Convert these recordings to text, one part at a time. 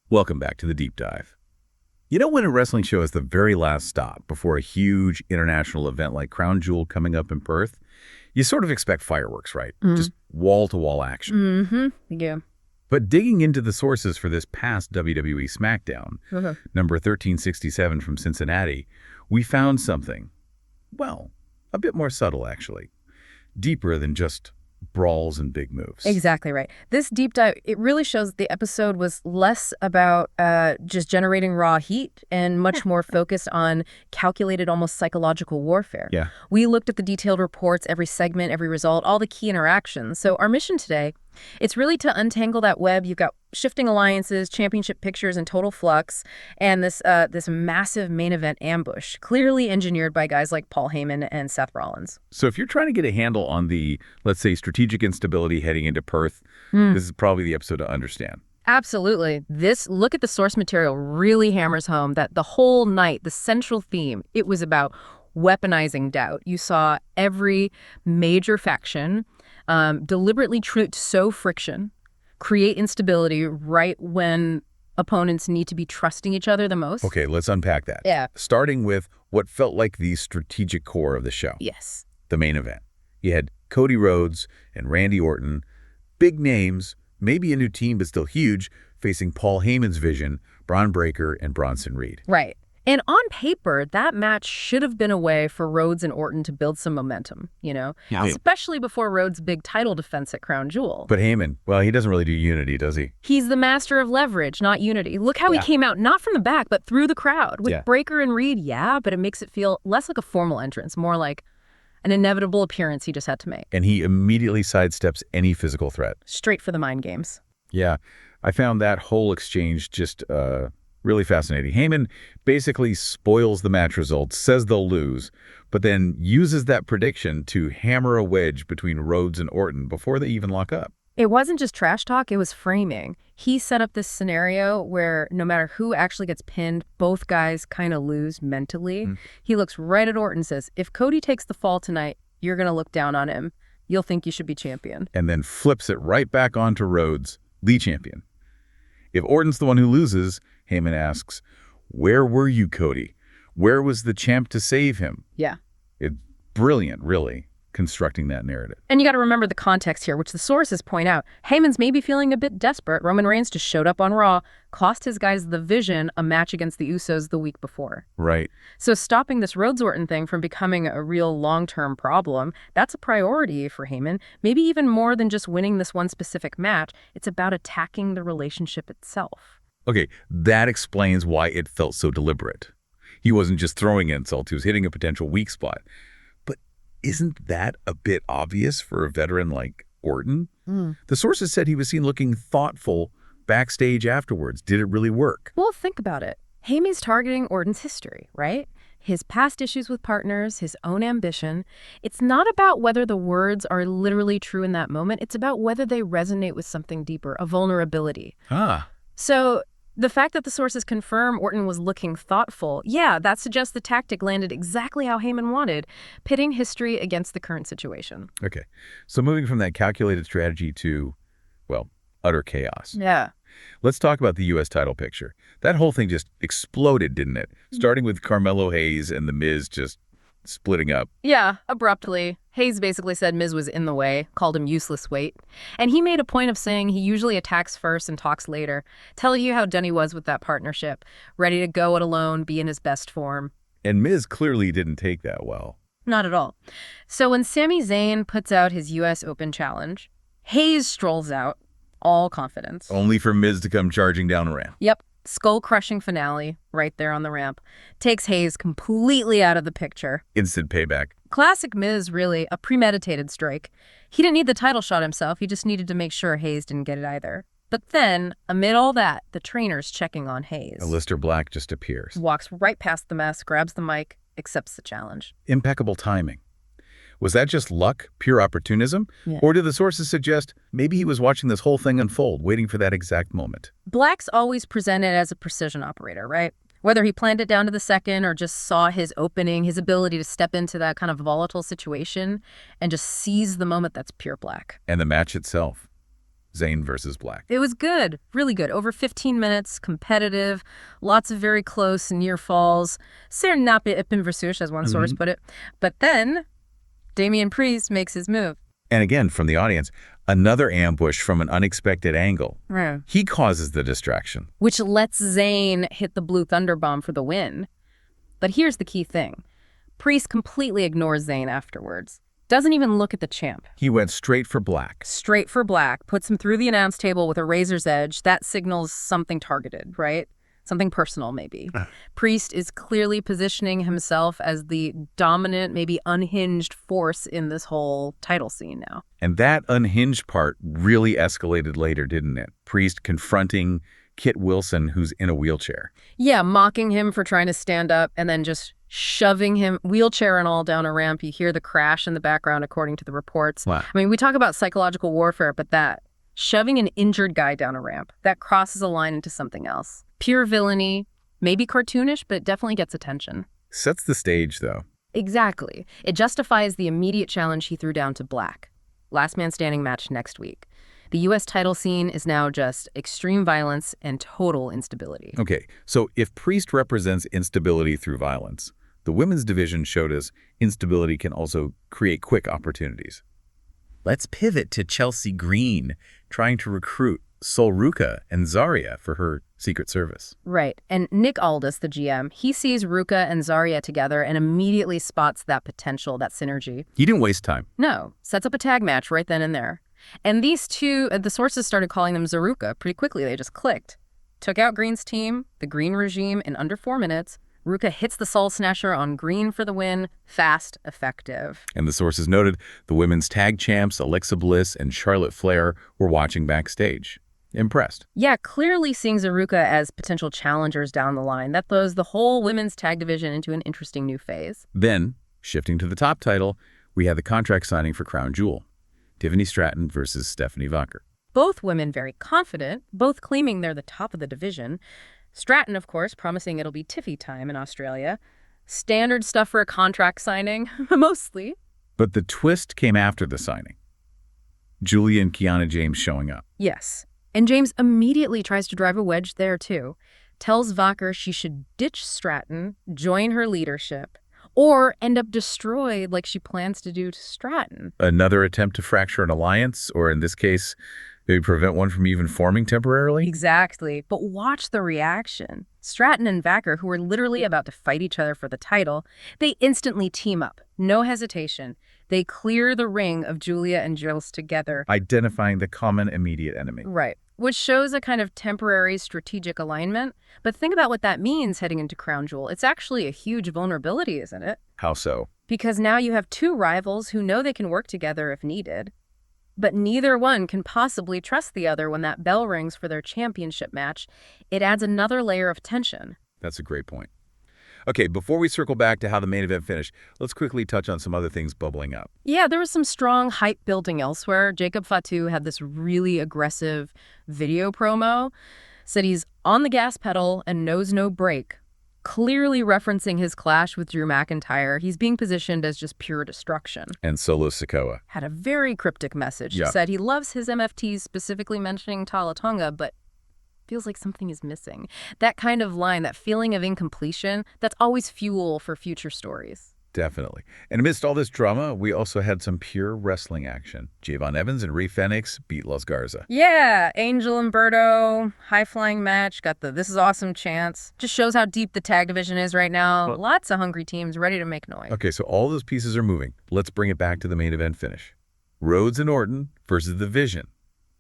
Welcome back to the Deep Dive. You know when a wrestling show is the very last stop before a huge international event like Crown Jewel coming up in Perth? You sort of expect fireworks, right? Just wall-to-wall action. Yeah. But digging into the sources for this past WWE SmackDown, number 1367 from Cincinnati, we found something, well, a bit more subtle, actually. Deeper than just brawls and big moves. Exactly right. This deep dive, it really shows the episode was less about just generating raw heat and much more focused on calculated, almost psychological warfare. Yeah. We looked at the detailed reports, every segment, every result, all the key interactions. So our mission today, it's really to untangle that web. You've got shifting alliances, championship pictures, and total flux, and this massive main event ambush, clearly engineered by guys like Paul Heyman and Seth Rollins. So if you're trying to get a handle on the, let's say, strategic instability heading into Perth, this is probably the episode to understand. Absolutely. This look at the source material really hammers home that the whole night, the central theme, it was about weaponizing doubt. You saw every major faction deliberately sow friction, create instability right when opponents need to be trusting each other the most. Okay, let's unpack that. Yeah. Starting with what felt like the strategic core of the show. Yes. The main event. You had Cody Rhodes and Randy Orton, big names, maybe a new team but still huge, facing Paul Heyman's vision, Bron Breakker and Bronson Reed. Right. And on paper, that match should have been a way for Rhodes and Orton to build some momentum, you know, especially before Rhodes' big title defense at Crown Jewel. But Heyman, well, he doesn't really do unity, does he? He's the master of leverage, not unity. Look how he came out, not from the back, but through the crowd. With Breakker and Reed, but it makes it feel less like a formal entrance, more like an inevitable appearance he just had to make. And he immediately sidesteps any physical threat. Straight for the mind games. Yeah, I found that whole exchange just really fascinating. Heyman basically spoils the match results, says they'll lose, but then uses that prediction to hammer a wedge between Rhodes and Orton before they even lock up. It wasn't just trash talk, it was framing. He set up this scenario where no matter who actually gets pinned, both guys kind of lose mentally. He looks right at Orton and says, if Cody takes the fall tonight, you're going to look down on him. You'll think you should be champion. And then flips it right back onto Rhodes, the champion. If Orton's the one who loses, Heyman asks, where were you, Cody? Where was the champ to save him? Yeah. It's brilliant, really, constructing that narrative. And you got to remember the context here, which the sources point out. Heyman's maybe feeling a bit desperate. Roman Reigns just showed up on Raw, cost his guys the Vision a match against the Usos the week before. Right. So stopping this Rhodes-Orton thing from becoming a real long-term problem, that's a priority for Heyman. Maybe even more than just winning this one specific match. It's about attacking the relationship itself. Okay, that explains why it felt so deliberate. He wasn't just throwing insults, he was hitting a potential weak spot. But isn't that a bit obvious for a veteran like Orton? The sources said he was seen looking thoughtful backstage afterwards. Did it really work? Well, think about it. Heyman's targeting Orton's history, right? His past issues with partners, his own ambition. It's not about whether the words are literally true in that moment. It's about whether they resonate with something deeper, a vulnerability. So the fact that the sources confirm Orton was looking thoughtful, that suggests the tactic landed exactly how Heyman wanted, pitting history against the current situation. Okay, so moving from that calculated strategy to, well, utter chaos. Yeah. Let's talk about the U.S. title picture. That whole thing just exploded, didn't it? Starting with Carmelo Hayes and The Miz just splitting up. Yeah, abruptly. Hayes basically said Miz was in the way, called him useless weight. And he made a point of saying he usually attacks first and talks later, telling you how done he was with that partnership, ready to go it alone, be in his best form. And Miz clearly didn't take that well. Not at all. So when Sami Zayn puts out his U.S. Open challenge, Hayes strolls out, all confidence. Only for Miz to come charging down a ramp. Yep. Skull-crushing finale right there on the ramp. Takes Hayes completely out of the picture. Instant payback. Classic Miz, really, a premeditated strike. He didn't need the title shot himself. He just needed to make sure Hayes didn't get it either. But then, amid all that, the trainer's checking on Hayes. Aleister Black just appears. Walks right past the mess, grabs the mic, accepts the challenge. Impeccable timing. Was that just luck, pure opportunism? Yeah. Or did the sources suggest maybe he was watching this whole thing unfold, waiting for that exact moment? Black's always presented as a precision operator, right? Whether he planned it down to the second or just saw his opening, his ability to step into that kind of volatile situation and just seize the moment, that's pure Black. And the match itself. Zayn versus Black. It was good, really good. Over 15 minutes, competitive, lots of very close near falls. Ser nappe ippen versus, as one source put it. But then, Damian Priest makes his move. And again, from the audience, another ambush from an unexpected angle. Right. He causes the distraction. Which lets Zayn hit the Blue Thunder Bomb for the win. But here's the key thing. Priest completely ignores Zayn afterwards. Doesn't even look at the champ. He went straight for Black. Straight for Black. Puts him through the announce table with a razor's edge. That signals something targeted, right? Something personal, maybe. Priest is clearly positioning himself as the dominant, maybe unhinged force in this whole title scene now. And that unhinged part really escalated later, didn't it? Priest confronting Kit Wilson, who's in a wheelchair. Yeah, mocking him for trying to stand up and then just shoving him, wheelchair and all, down a ramp. You hear the crash in the background, according to the reports. Wow. I mean, we talk about psychological warfare, but that, shoving an injured guy down a ramp, that crosses a line into something else. Pure villainy, maybe cartoonish, but it definitely gets attention. Sets the stage, though. Exactly. It justifies the immediate challenge he threw down to Black. Last man standing match next week. The U.S. title scene is now just extreme violence and total instability. Okay, so if Priest represents instability through violence, the women's division showed us instability can also create quick opportunities. Let's pivot to Chelsea Green, trying to recruit Sol Ruca and Zarya for her Secret Service. Right. And Nick Aldis, the GM, he sees Ruca and Zarya together and immediately spots that potential, that synergy. He didn't waste time. No. Sets up a tag match right then and there. And these two, the sources started calling them Zaruka pretty quickly. They just clicked. Took out Green's team, the Green regime, in under 4 minutes. Ruca hits the Soul Snatcher on Green for the win. Fast, effective. And the sources noted the women's tag champs, Alexa Bliss and Charlotte Flair, were watching backstage. Impressed. Yeah, clearly seeing Zaruka as potential challengers down the line. That throws the whole women's tag division into an interesting new phase. Then, shifting to the top title, we had the contract signing for Crown Jewel. Tiffany Stratton versus Stephanie Vaquer. Both women very confident, both claiming they're the top of the division. Stratton, of course, promising it'll be Tiffy time in Australia. Standard stuff for a contract signing, mostly. But the twist came after the signing. Julia and Kiana James showing up. Yes. And James immediately tries to drive a wedge there, too. Tells Vaquer she should ditch Stratton, join her leadership, or end up destroyed like she plans to do to Stratton. Another attempt to fracture an alliance, or in this case, maybe prevent one from even forming temporarily? Exactly. But watch the reaction. Stratton and Vaquer, who were literally about to fight each other for the title, they instantly team up. No hesitation. They clear the ring of Julia and Jules together. Identifying the common immediate enemy. Right. Which shows a kind of temporary strategic alignment. But think about what that means heading into Crown Jewel. It's actually a huge vulnerability, isn't it? How so? Because now you have two rivals who know they can work together if needed. But neither one can possibly trust the other when that bell rings for their championship match. It adds another layer of tension. That's a great point. Okay, before we circle back to how the main event finished, let's quickly touch on some other things bubbling up. Yeah, there was some strong hype building elsewhere. Jacob Fatu had this really aggressive video promo. Said he's on the gas pedal and knows no break. Clearly referencing his clash with Drew McIntyre. He's being positioned as just pure destruction. And Solo Sikoa had a very cryptic message. Yeah. Said he loves his MFTs, specifically mentioning Tala Tonga, but feels like something is missing. That kind of line, that feeling of incompletion, that's always fuel for future stories. Definitely. And amidst all this drama, we also had some pure wrestling action. Javon Evans and Rey Fenix beat Los Garza. Yeah, Angel and Berto, high-flying match, got the "this is awesome" chants. Just shows how deep the tag division is right now. Well, lots of hungry teams ready to make noise. Okay, so all those pieces are moving. Let's bring it back to the main event finish. Rhodes and Orton versus The Vision.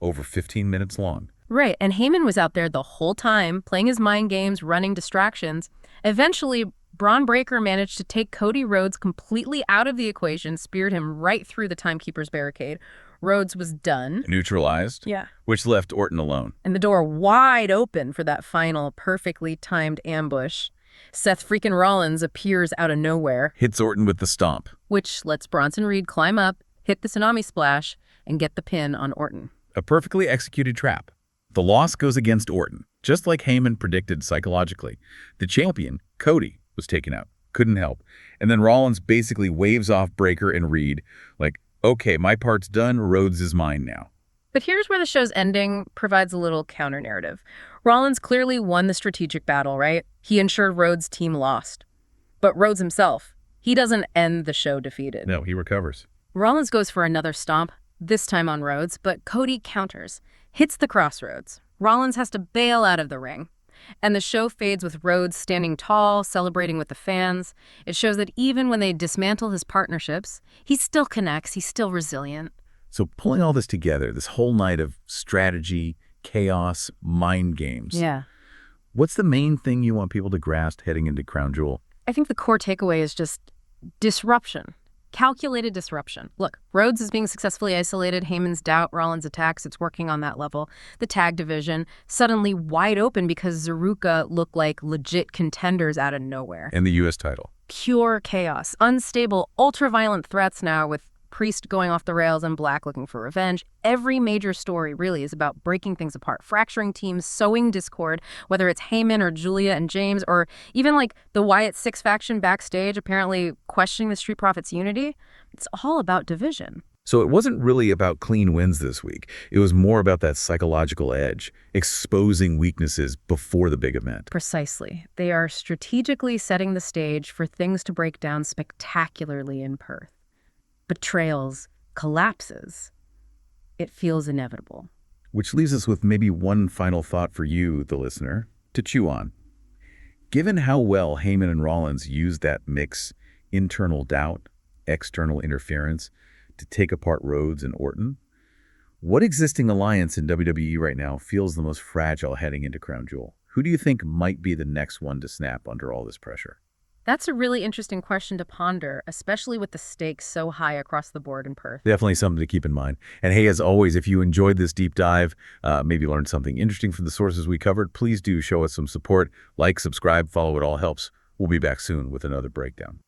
Over 15 minutes long. Right, and Heyman was out there the whole time, playing his mind games, running distractions. Eventually, Bron Breakker managed to take Cody Rhodes completely out of the equation, speared him right through the timekeeper's barricade. Rhodes was done. Neutralized. Yeah. Which left Orton alone. And the door wide open for that final, perfectly timed ambush. Seth Freakin Rollins appears out of nowhere. Hits Orton with the stomp. Which lets Bronson Reed climb up, hit the tsunami splash, and get the pin on Orton. A perfectly executed trap. The loss goes against Orton, just like Heyman predicted psychologically. The champion, Cody, was taken out. Couldn't help. And then Rollins basically waves off Breakker and Reed, like, okay, my part's done, Rhodes is mine now. But here's where the show's ending provides a little counter-narrative. Rollins clearly won the strategic battle, right? He ensured Rhodes' team lost. But Rhodes himself, he doesn't end the show defeated. No, he recovers. Rollins goes for another stomp, this time on Rhodes, but Cody counters, hits the crossroads. Rollins has to bail out of the ring. And the show fades with Rhodes standing tall, celebrating with the fans. It shows that even when they dismantle his partnerships, he still connects, he's still resilient. So pulling all this together, this whole night of strategy, chaos, mind games. Yeah. What's the main thing you want people to grasp heading into Crown Jewel? I think the core takeaway is just disruption. Calculated disruption. Look, Rhodes is being successfully isolated. Heyman's doubt, Rollins attacks. It's working on that level. The tag division suddenly wide open because Zaruka looked like legit contenders out of nowhere. And the U.S. title. Pure chaos. Unstable, ultra-violent threats now with Priest going off the rails and Black looking for revenge. Every major story really is about breaking things apart, fracturing teams, sowing discord, whether it's Heyman or Julia and James, or even like the Wyatt Six faction backstage apparently questioning the Street Profits' unity. It's all about division. So it wasn't really about clean wins this week. It was more about that psychological edge, exposing weaknesses before the big event. Precisely. They are strategically setting the stage for things to break down spectacularly in Perth. Betrayals, collapses. It feels inevitable. Which leaves us with maybe one final thought for you, the listener, to chew on. Given how well Heyman and Rollins used that mix, internal doubt, external interference, to take apart Rhodes and Orton, what existing alliance in WWE right now feels the most fragile heading into Crown Jewel? Who do you think might be the next one to snap under all this pressure? That's a really interesting question to ponder, especially with the stakes so high across the board in Perth. Definitely something to keep in mind. And hey, as always, if you enjoyed this deep dive, maybe learned something interesting from the sources we covered, please do show us some support. Like, subscribe, follow. It all helps. We'll be back soon with another breakdown.